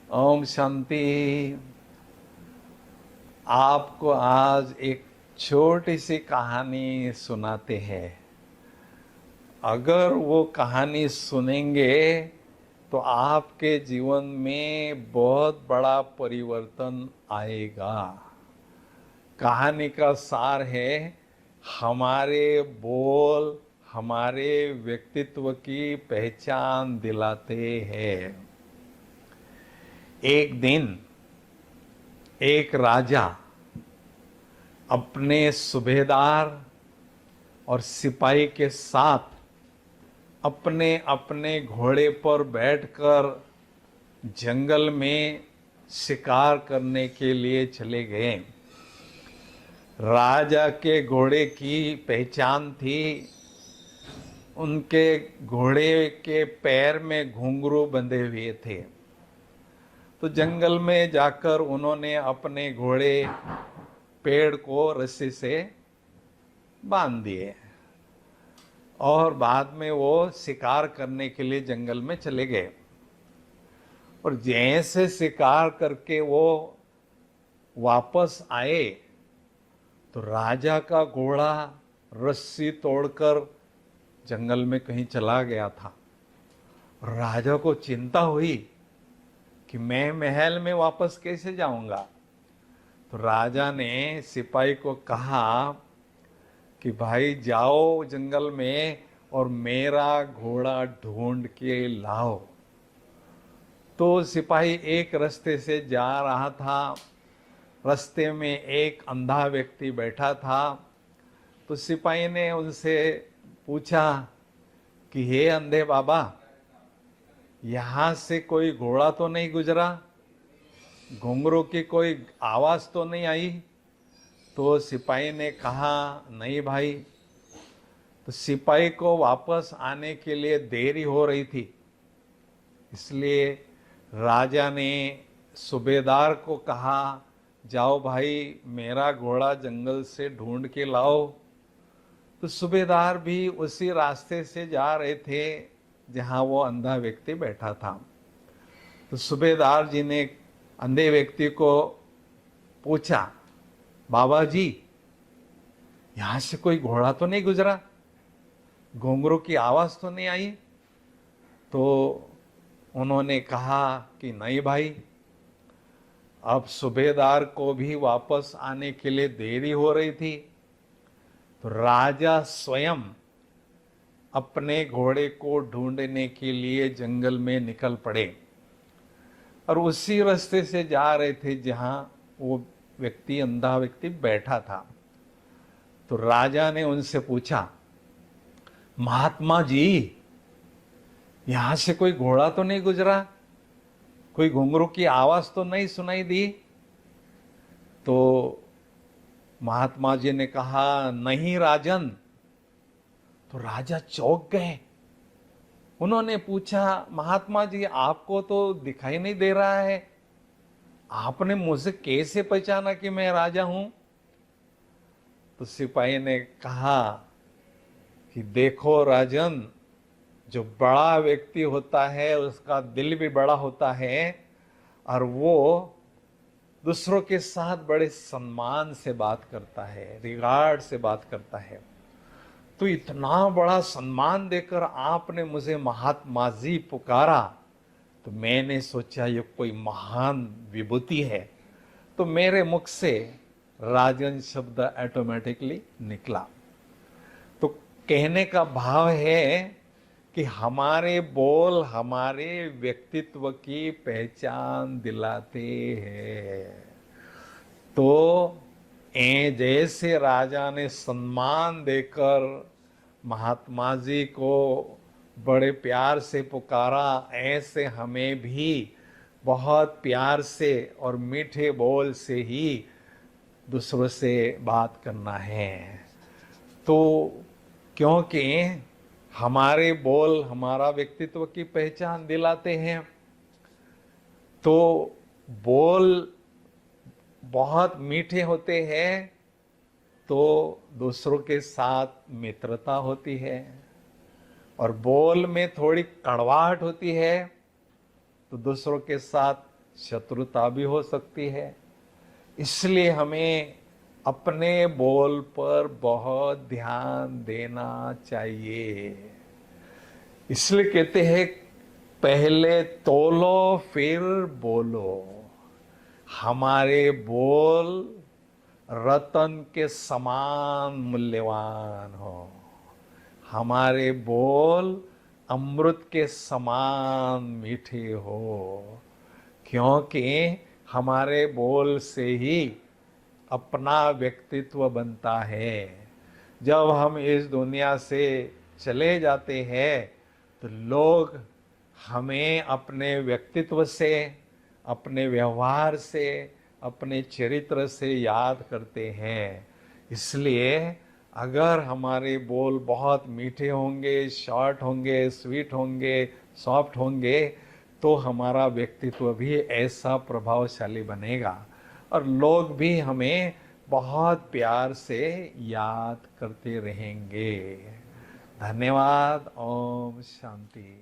ओम शांति। आपको आज एक छोटी सी कहानी सुनाते हैं। अगर वो कहानी सुनेंगे तो आपके जीवन में बहुत बड़ा परिवर्तन आएगा। कहानी का सार है, हमारे बोल हमारे व्यक्तित्व की पहचान दिलाते हैं। एक दिन एक राजा अपने सूबेदार और सिपाही के साथ अपने अपने घोड़े पर बैठकर जंगल में शिकार करने के लिए चले गए। राजा के घोड़े की पहचान थी, उनके घोड़े के पैर में घुंघरू बंधे हुए थे। तो जंगल में जाकर उन्होंने अपने घोड़े पेड़ को रस्सी से बांध दिए और बाद में वो शिकार करने के लिए जंगल में चले गए। और जैसे शिकार करके वो वापस आए तो राजा का घोड़ा रस्सी तोड़कर जंगल में कहीं चला गया था। राजा को चिंता हुई कि मैं महल में वापस कैसे जाऊंगा। तो राजा ने सिपाही को कहा कि भाई जाओ जंगल में और मेरा घोड़ा ढूंढ के लाओ। तो सिपाही एक रास्ते से जा रहा था। रास्ते में एक अंधा व्यक्ति बैठा था। तो सिपाही ने उनसे पूछा कि हे अंधे बाबा, यहां से कोई घोड़ा तो नहीं गुजरा, घुंघरू की कोई आवाज तो नहीं आई। तो सिपाही ने कहा नहीं भाई। तो सिपाही को वापस आने के लिए देरी हो रही थी, इसलिए राजा ने सूबेदार को कहा जाओ भाई मेरा घोड़ा जंगल से ढूंढ के लाओ। तो सूबेदार भी उसी रास्ते से जा रहे थे जहां वो अंधा व्यक्ति बैठा था। तो सूबेदार जी ने अंधे व्यक्ति को पूछा, बाबा जी यहां से कोई घोड़ा तो नहीं गुजरा, घुंघरू की आवाज तो नहीं आई। तो उन्होंने कहा कि नहीं भाई, अब सूबेदार को भी वापस आने के लिए देरी हो रही थी। तो राजा स्वयं अपने घोड़े को ढूंढने के लिए जंगल में निकल पड़े और उसी रास्ते से जा रहे थे जहां वो व्यक्ति अंधा व्यक्ति बैठा था। तो राजा ने उनसे पूछा, महात्मा जी यहां से कोई घोड़ा तो नहीं गुजरा, कोई घुंघरू की आवाज तो नहीं सुनाई दी। तो महात्मा जी ने कहा नहीं राजन। तो राजा चौंक गए। उन्होंने पूछा, महात्मा जी आपको तो दिखाई नहीं दे रहा है, आपने मुझे कैसे पहचाना कि मैं राजा हूं। तो सिपाही ने कहा कि देखो राजन, जो बड़ा व्यक्ति होता है उसका दिल भी बड़ा होता है और वो दूसरों के साथ बड़े सम्मान से बात करता है, रिगार्ड से बात करता है। तो इतना बड़ा सम्मान देकर आपने मुझे महात्मा जी पुकारा, तो मैंने सोचा ये कोई महान विभूति है। तो मेरे मुख से राजन शब्द ऑटोमेटिकली निकला। तो कहने का भाव है कि हमारे बोल हमारे व्यक्तित्व की पहचान दिलाते हैं। तो जैसे राजा ने सम्मान देकर महात्मा जी को बड़े प्यार से पुकारा, ऐसे हमें भी बहुत प्यार से और मीठे बोल से ही दूसरों से बात करना है। तो क्योंकि हमारे बोल हमारा व्यक्तित्व की पहचान दिलाते हैं, तो बोल बहुत मीठे होते हैं तो दूसरों के साथ मित्रता होती है, और बोल में थोड़ी कड़वाहट होती है तो दूसरों के साथ शत्रुता भी हो सकती है। इसलिए हमें अपने बोल पर बहुत ध्यान देना चाहिए। इसलिए कहते हैं पहले तोलो फिर बोलो। हमारे बोल रतन के समान मूल्यवान हो, हमारे बोल अमृत के समान मीठे हो, क्योंकि हमारे बोल से ही अपना व्यक्तित्व बनता है। जब हम इस दुनिया से चले जाते हैं तो लोग हमें अपने व्यक्तित्व से, अपने व्यवहार से, अपने चरित्र से याद करते हैं। इसलिए अगर हमारे बोल बहुत मीठे होंगे, शॉर्ट होंगे, स्वीट होंगे, सॉफ्ट होंगे, तो हमारा व्यक्तित्व भी ऐसा प्रभावशाली बनेगा और लोग भी हमें बहुत प्यार से याद करते रहेंगे। धन्यवाद। ओम शांति।